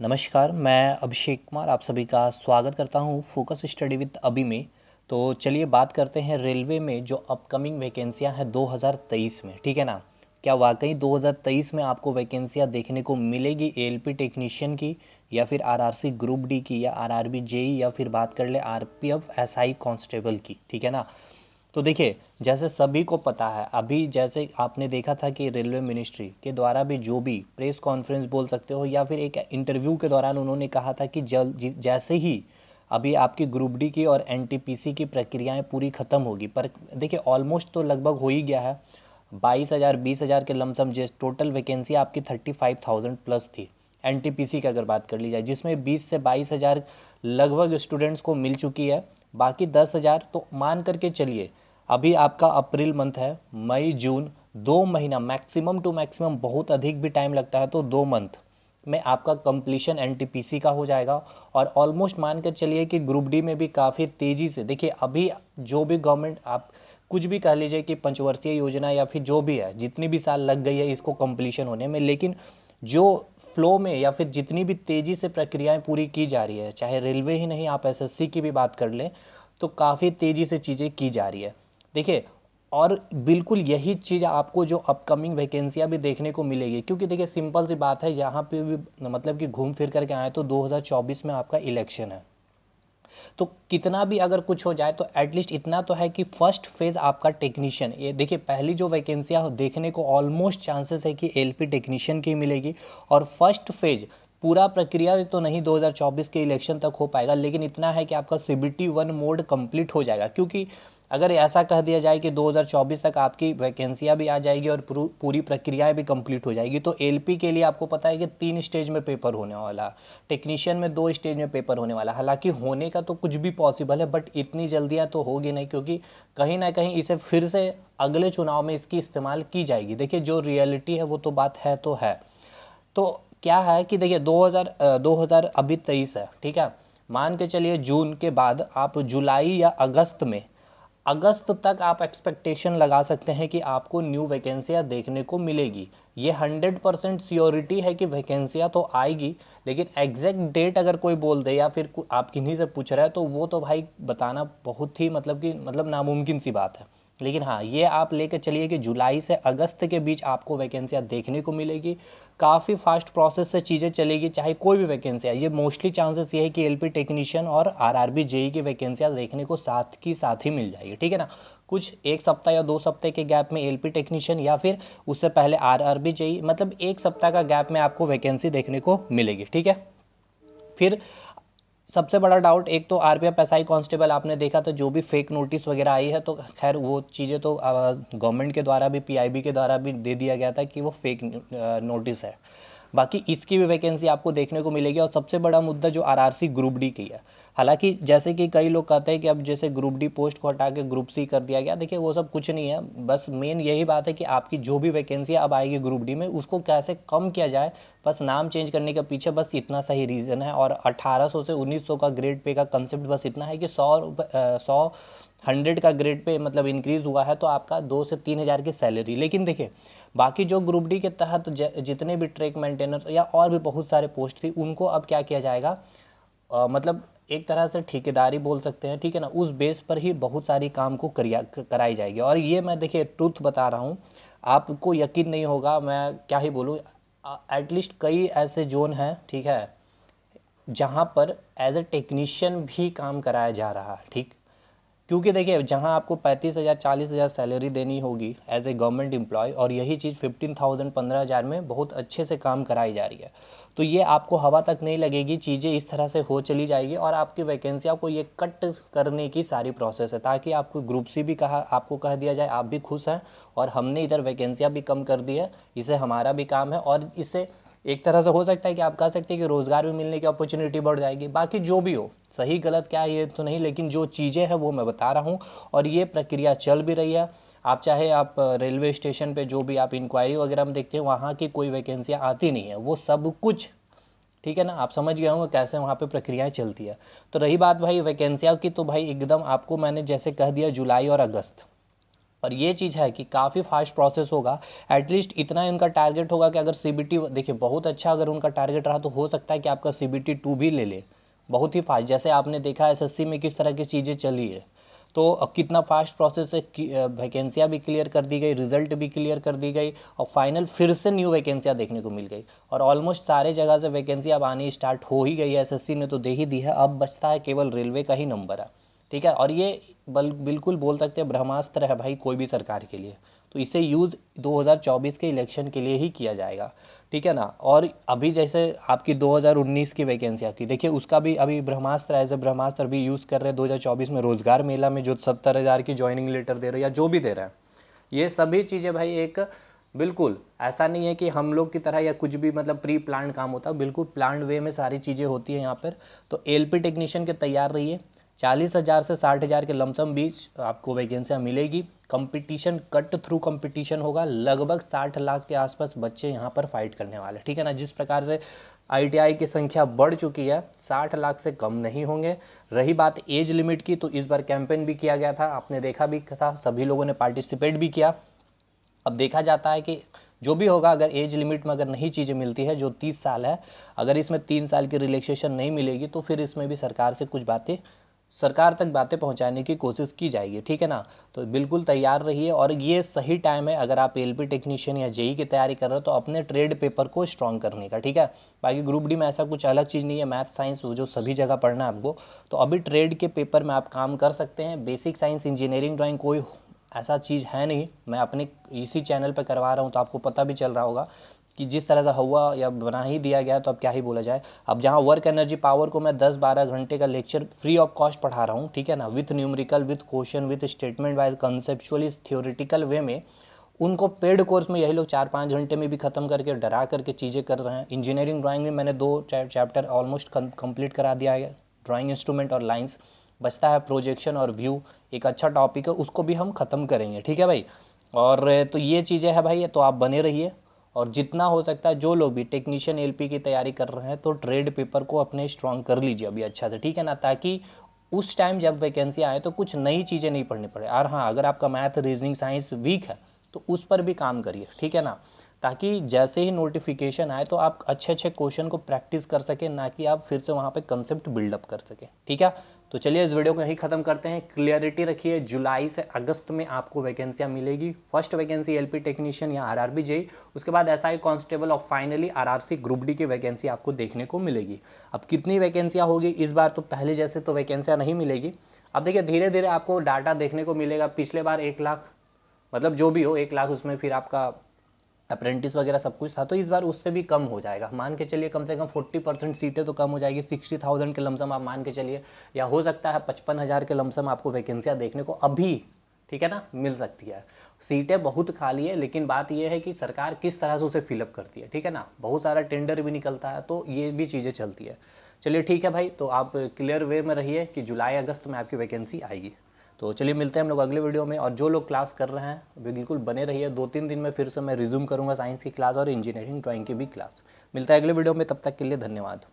नमस्कार, मैं अभिषेक कुमार आप सभी का स्वागत करता हूँ फोकस स्टडी विद अभी में। तो चलिए बात करते हैं रेलवे में जो अपकमिंग वैकेंसियाँ हैं 2023 में, ठीक है ना। क्या वाकई 2023 में आपको वैकेंसियाँ देखने को मिलेगी एएलपी टेक्नीशियन की, या फिर आरआरसी ग्रुप डी की, या आरआरबी जेई, या फिर बात कर ले आरपीएफ एसआई कांस्टेबल की, ठीक है ना। तो देखिए, जैसे सभी को पता है, अभी जैसे आपने देखा था कि रेलवे मिनिस्ट्री के द्वारा भी जो भी प्रेस कॉन्फ्रेंस बोल सकते हो या फिर एक इंटरव्यू के दौरान उन्होंने कहा था कि जैसे ही अभी आपकी ग्रुप डी की और एनटीपीसी की प्रक्रियाएं पूरी खत्म होगी, पर देखिए ऑलमोस्ट तो लगभग हो ही गया है। 22,000 20,000 के लमसम जिस टोटल वैकेंसी आपकी 35,000 प्लस थी एनटीपीसी की अगर बात कर ली जाए, जिसमें 20 से 22,000 लगभग स्टूडेंट्स को मिल चुकी है। बाकी 10,000 तो मान करके चलिए, अभी आपका अप्रैल मंथ है, मई जून 2 महीना मैक्सिमम टू मैक्सिमम, बहुत अधिक भी टाइम लगता है तो 2 मंथ में आपका कंप्लीशन एनटीपीसी का हो जाएगा। और ऑलमोस्ट मान कर चलिए कि ग्रुप डी में भी काफ़ी तेज़ी से, देखिए अभी जो भी गवर्नमेंट आप कुछ भी कह लीजिए कि पंचवर्षीय योजना या फिर जो भी है, जितनी भी साल लग गई है इसको कंप्लीशन होने में, लेकिन जो फ्लो में या फिर जितनी भी तेज़ी से प्रक्रियाएं पूरी की जा रही है, चाहे रेलवे ही नहीं, आप एसएससी की भी बात कर लें, तो काफ़ी तेज़ी से चीज़ें की जा रही है। देखिए, और बिल्कुल यही चीज़ आपको जो अपकमिंग वैकेंसियाँ भी देखने को मिलेगी, क्योंकि देखिए सिंपल सी बात है, यहाँ पे भी मतलब कि घूम फिर करके आए तो 2024 में आपका इलेक्शन है। तो कितना भी अगर कुछ हो जाए तो एटलीस्ट इतना तो है कि फर्स्ट फेज आपका टेक्नीशियन, ये देखिए पहली जो वैकेंसियाँ देखने को ऑलमोस्ट चांसेस है कि एलपी टेक्नीशियन की मिलेगी। और फर्स्ट फेज पूरा प्रक्रिया तो नहीं 2024 के इलेक्शन तक हो पाएगा, लेकिन इतना है कि आपका सीबीटी 1 मोड कंप्लीट हो जाएगा। क्योंकि अगर ऐसा कह दिया जाए कि 2024 तक आपकी वैकेंसियां भी आ जाएगी और पूरी प्रक्रियाएं भी कंप्लीट हो जाएगी, तो एलपी के लिए आपको पता है कि 3 स्टेज में पेपर होने वाला, टेक्नीशियन में 2 स्टेज में पेपर होने वाला। हालांकि होने का तो कुछ भी पॉसिबल है, बट इतनी जल्दियां तो होगी नहीं, क्योंकि कहीं ना कहीं इसे फिर से अगले चुनाव में इसकी इस्तेमाल की जाएगी। देखिए जो रियलिटी है वो तो बात है तो है। तो क्या है कि देखिए 2000 अभी 23 है, ठीक है। मान के चलिए जून के बाद आप जुलाई या अगस्त तक आप एक्सपेक्टेशन लगा सकते हैं कि आपको न्यू वैकेंसियाँ देखने को मिलेगी। ये 100% श्योरिटी है कि वैकेंसियाँ तो आएगी, लेकिन एग्जैक्ट डेट अगर कोई बोल दे या फिर आप किन्हीं से पूछ रहे हैं तो वो तो भाई बताना बहुत ही मतलब नामुमकिन सी बात है। लेकिन हाँ, ये आप लेकर चलिए कि जुलाई से अगस्त के बीच आपको वैकेंसियाँ देखने को मिलेगी। काफ़ी फास्ट प्रोसेस से चीज़ें चलेगी, चाहे कोई भी वैकेंसी है। ये मोस्टली चांसेस ये है कि एलपी टेक्नीशियन और आरआरबी जेई की वैकेंसियाँ देखने को साथ ही मिल जाएगी, ठीक है ना। कुछ 1 सप्ताह या 2 सप्ताह के गैप में एलपी टेक्नीशियन, या फिर उससे पहले आरआरबी जेई, मतलब 1 सप्ताह का गैप में आपको वैकेंसी देखने को मिलेगी, ठीक है। फिर सबसे बड़ा डाउट, एक तो आरपीएफ एसआई कांस्टेबल आपने देखा था जो भी फेक नोटिस वगैरह आई है, तो खैर वो चीज़ें तो गवर्नमेंट के द्वारा भी, पीआईबी के द्वारा भी दे दिया गया था कि वो फेक नोटिस है। बाकी इसकी भी वैकेंसी आपको देखने को मिलेगी। और सबसे बड़ा मुद्दा जो आरआरसी ग्रुप डी की है, हालांकि जैसे कि कई लोग कहते हैं कि अब जैसे ग्रुप डी पोस्ट को हटा के ग्रुप सी कर दिया गया, देखिए वो सब कुछ नहीं है। बस मेन यही बात है कि आपकी जो भी वैकेंसी अब आएगी ग्रुप डी में, उसको कैसे कम किया जाए, बस नाम चेंज करने के पीछे बस इतना सही रीज़न है। और 1800 से 1900 का ग्रेड पे का कंसेप्ट बस इतना है कि 100 का ग्रेड पे मतलब इंक्रीज हुआ है तो आपका 2 से 3 हज़ार की सैलरी। लेकिन देखिए बाकी जो ग्रुप डी के तहत जितने भी ट्रैक मेंटेनर या और भी बहुत सारे पोस्ट थी, उनको अब क्या किया जाएगा, मतलब एक तरह से ठेकेदारी बोल सकते हैं, ठीक है ना। उस बेस पर ही बहुत सारी काम को कराई जाएगी। और ये मैं देखिए ट्रूथ बता रहा हूँ, आपको यकीन नहीं होगा, मैं क्या ही बोलूँ। एटलीस्ट कई ऐसे जोन हैं, ठीक है, जहाँ पर एज ए टेक्नीशियन भी काम कराया जा रहा है, ठीक। क्योंकि देखिए जहां आपको 35,000 40,000 सैलरी देनी होगी एज ए गवर्नमेंट एम्प्लॉय, और यही चीज़ 15,000 15,000 में बहुत अच्छे से काम कराई जा रही है, तो ये आपको हवा तक नहीं लगेगी, चीज़ें इस तरह से हो चली जाएगी। और आपकी वैकेंसी आपको ये कट करने की सारी प्रोसेस है, ताकि आपको ग्रुप सी भी आपको कह दिया जाए आप भी खुश हैं, और हमने इधर वैकेंसियाँ भी कम कर दी है, इसे हमारा भी काम है। और इससे एक तरह से हो सकता है कि आप कह सकते हैं कि रोज़गार भी मिलने की अपॉर्चुनिटी बढ़ जाएगी। बाकी जो भी हो, सही गलत क्या है ये तो नहीं, लेकिन जो चीज़ें हैं वो मैं बता रहा हूँ, और ये प्रक्रिया चल भी रही है। आप चाहे आप रेलवे स्टेशन पे जो भी आप इंक्वायरी वगैरह में देखते हैं, वहाँ की कोई वैकेंसियाँ आती नहीं है, वो सब कुछ, ठीक है ना, आप समझ गए होंगे कैसे वहाँ पे प्रक्रियाएं चलती है। तो रही बात भाई वैकेंसियाँ की, तो भाई एकदम आपको मैंने जैसे कह दिया जुलाई और अगस्त, और ये चीज़ है कि काफ़ी फास्ट प्रोसेस होगा। एटलीस्ट इतना इनका टारगेट होगा कि अगर सीबीटी देखिए बहुत अच्छा अगर उनका टारगेट रहा तो हो सकता है कि आपका सीबीटी 2 भी ले ले बहुत ही फास्ट। जैसे आपने देखा एसएससी में किस तरह की चीज़ें चली है, तो कितना फास्ट प्रोसेस है, वैकेंसियाँ भी क्लियर कर दी गई, रिजल्ट भी क्लियर कर दी गई और फाइनल फिर से न्यू वैकेंसियाँ देखने को मिल गई। और ऑलमोस्ट सारे जगह से वैकेंसी अब आनी स्टार्ट हो ही गई है, एसएससी ने तो दे ही दी है, अब बचता है केवल रेलवे का ही नंबर है। ठीक है, और ये बिल्कुल बोल सकते हैं ब्रह्मास्त्र है भाई कोई भी सरकार के लिए, तो इसे यूज़ 2024 के इलेक्शन के लिए ही किया जाएगा। ठीक है ना। और अभी जैसे आपकी 2019 की वैकेंसी आपकी देखिए, उसका भी अभी ब्रह्मास्त्र एज ए ब्रह्मास्त्र भी यूज़ कर रहे हैं 2024 में रोजगार मेला में, जो 70,000 की ज्वाइनिंग लेटर दे रहे हैं या जो भी दे रहे हैं। ये सभी चीज़ें भाई एक बिल्कुल ऐसा नहीं है कि हम लोग की तरह या कुछ भी मतलब प्री प्लान काम होता, बिल्कुल प्लान वे में सारी चीज़ें होती हैं यहाँ पर। तो एलपी टेक्नीशियन के तैयार रहिए, 40,000 से 60,000 के लमसम बीच आपको वैकेंसियाँ मिलेगी। कंपटीशन कट थ्रू कंपटीशन होगा, लगभग 60 लाख के आसपास बच्चे यहाँ पर फाइट करने वाले। ठीक है ना। जिस प्रकार से आईटीआई की संख्या बढ़ चुकी है, 60 लाख से कम नहीं होंगे। रही बात एज लिमिट की, तो इस बार कैंपेन भी किया गया था, आपने देखा भी था, सभी लोगों ने पार्टिसिपेट भी किया। अब देखा जाता है कि जो भी होगा, अगर एज लिमिट में अगर नहीं चीज़ें मिलती है जो 30 साल है, अगर इसमें 3 साल की रिलैक्सेशन नहीं मिलेगी तो फिर इसमें भी सरकार से कुछ बातें, सरकार तक बातें पहुंचाने की कोशिश की जाएगी। ठीक है ना। तो बिल्कुल तैयार रहिए, और ये सही टाइम है अगर आप एलपी टेक्नीशियन या जेई की तैयारी कर रहे हो तो अपने ट्रेड पेपर को स्ट्रॉन्ग करने का। ठीक है। बाकी ग्रुप डी में ऐसा कुछ अलग चीज़ नहीं है, मैथ साइंस वो जो सभी जगह पढ़ना है आपको, तो अभी ट्रेड के पेपर में आप काम कर सकते हैं। बेसिक साइंस इंजीनियरिंग ड्राइंग कोई ऐसा चीज़ है नहीं, मैं अपने इसी चैनल पर करवा रहा हूँ तो आपको पता भी चल रहा होगा कि जिस तरह से हुआ या बना ही दिया गया, तो अब क्या ही बोला जाए। अब जहाँ वर्क एनर्जी पावर को मैं 10-12 घंटे का लेक्चर फ्री ऑफ कॉस्ट पढ़ा रहा हूँ, ठीक है ना, with numerical, with question, with statement wise, conceptually theoretical way में, उनको पेड कोर्स में यही लोग 4-5 घंटे में भी खत्म करके डरा करके चीज़ें कर रहे हैं। इंजीनियरिंग ड्राइंग में मैंने 2 चैप्टर ऑलमोस्ट कंप्लीट करा दिया है, ड्राइंग इंस्ट्रूमेंट और लाइंस, बचता है प्रोजेक्शन और व्यू, एक अच्छा टॉपिक है, उसको भी हम ख़त्म करेंगे। ठीक है भाई। और तो ये चीज़ें हैं भाई, तो आप बने रहिए। और जितना हो सकता है जो लोग भी टेक्नीशियन एलपी की तैयारी कर रहे हैं तो ट्रेड पेपर को अपने स्ट्रॉन्ग कर लीजिए अभी अच्छा से। ठीक है ना, ताकि उस टाइम जब वैकेंसी आए तो कुछ नई चीज़ें नहीं पढ़नी पड़े। और हाँ, अगर आपका मैथ रीजनिंग साइंस वीक है तो उस पर भी काम करिए। ठीक है ना, ताकि जैसे ही नोटिफिकेशन आए तो आप अच्छे अच्छे क्वेश्चन को प्रैक्टिस कर सके, ना कि आप फिर से वहाँ पे कंसेप्ट बिल्डअप कर सके। ठीक है। तो चलिए इस वीडियो को यहीं खत्म करते हैं। क्लियरिटी रखिए, जुलाई से अगस्त में आपको वैकेंसियाँ मिलेगी। फर्स्ट वैकेंसी एलपी टेक्नीशियन या आरआरबी जेई, उसके बाद एसआई कांस्टेबल और फाइनली आरआरसी ग्रुप डी की वैकेंसी आपको देखने को मिलेगी। अब कितनी वैकेंसियाँ होगी इस बार, तो पहले जैसे तो वैकेंसियाँ नहीं मिलेगी। अब देखिए धीरे धीरे आपको डाटा देखने को मिलेगा। पिछले बार 1 लाख, मतलब जो भी हो 1 लाख, उसमें फिर आपका अप्रेंटिस वगैरह सब कुछ था, तो इस बार उससे भी कम हो जाएगा। मान के चलिए कम से कम 40% सीटें तो कम हो जाएगी, 60,000 के लमसम आप मान के चलिए, या हो सकता है 55,000 के लमसम आपको वैकेंसियाँ देखने को अभी, ठीक है ना, मिल सकती है। सीटें बहुत खाली है, लेकिन बात यह है कि सरकार किस तरह से उसे फिलअप करती है। ठीक है ना, बहुत सारा टेंडर भी निकलता है, तो ये भी चीज़ें चलती है। चलिए ठीक है भाई, तो आप क्लियर वे में रहिए कि जुलाई अगस्त में आपकी वैकेंसी आएगी। तो चलिए मिलते हैं हम लोग अगले वीडियो में। और जो लोग क्लास कर रहे हैं बिल्कुल बने रहिए, 2-3 दिन में फिर से मैं रिज्यूम करूंगा साइंस की क्लास और इंजीनियरिंग ड्राइंग की भी क्लास। मिलता है अगले वीडियो में, तब तक के लिए धन्यवाद।